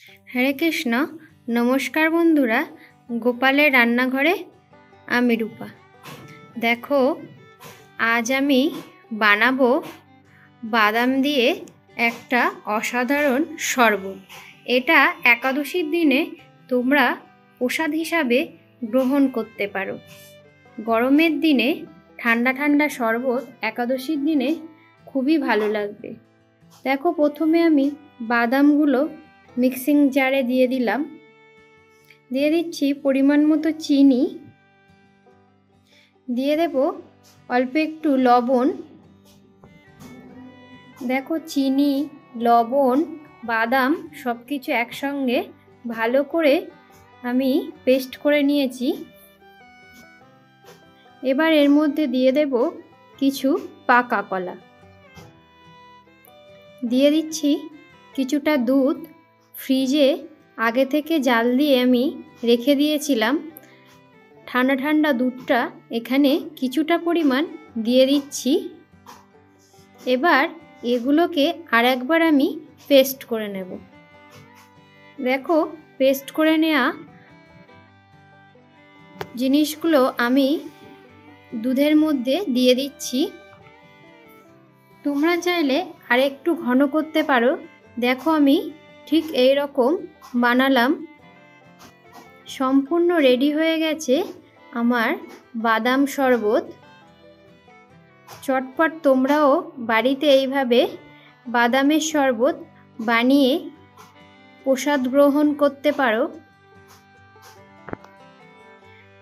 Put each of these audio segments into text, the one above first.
হরে কৃষ্ণ। নমস্কার বন্ধুরা, গোপালের রান্নাঘরে আমি রূপা। দেখো, আজ আমি বানাবো বাদাম দিয়ে একটা অসাধারণ শরবত। এটা একাদশীর দিনে তোমরা প্রসাদ হিসাবে গ্রহণ করতে পারো। গরমের দিনে ঠান্ডা ঠান্ডা শরবত একাদশীর দিনে খুবই ভালো লাগবে। দেখো, প্রথমে আমি বাদামগুলো মিক্সিং জারে দিয়ে দিলাম। দিয়ে দিচ্ছি পরিমাণ মতো চিনি, দিয়ে দেব অল্প একটু লবণ। দেখো, চিনি, লবণ, বাদাম সব কিছু একসঙ্গে ভালো করে আমি পেস্ট করে নিয়েছি। এবার এর মধ্যে দিয়ে দেব কিছু পাকা কলা, দিয়ে দিচ্ছি কিছুটা দুধ। ফ্রিজে আগে থেকে জাল দিয়ে আমি রেখে দিয়েছিলাম। ঠান্ডা ঠান্ডা দুধটা এখানে কিছুটা পরিমাণ দিয়ে দিচ্ছি। এবার এগুলোকে আরেকবার আমি পেস্ট করে নেব। দেখো, পেস্ট করে নেওয়া জিনিসগুলো আমি দুধের মধ্যে দিয়ে দিচ্ছি। তোমরা চাইলে আরেকটু ঘন করতে পারো। দেখো, আমি ঠিক এই রকম বানালাম। সম্পূর্ণ রেডি হয়ে গেছে আমার বাদাম শরবত। চটপট তোমরাও বাড়িতে এইভাবে বাদামের শরবত বানিয়ে প্রসাদ গ্রহণ করতে পারো।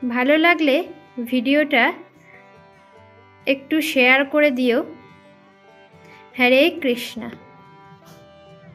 ভালো লাগলে ভিডিওটা একটু শেয়ার করে দিও। হরে কৃষ্ণা।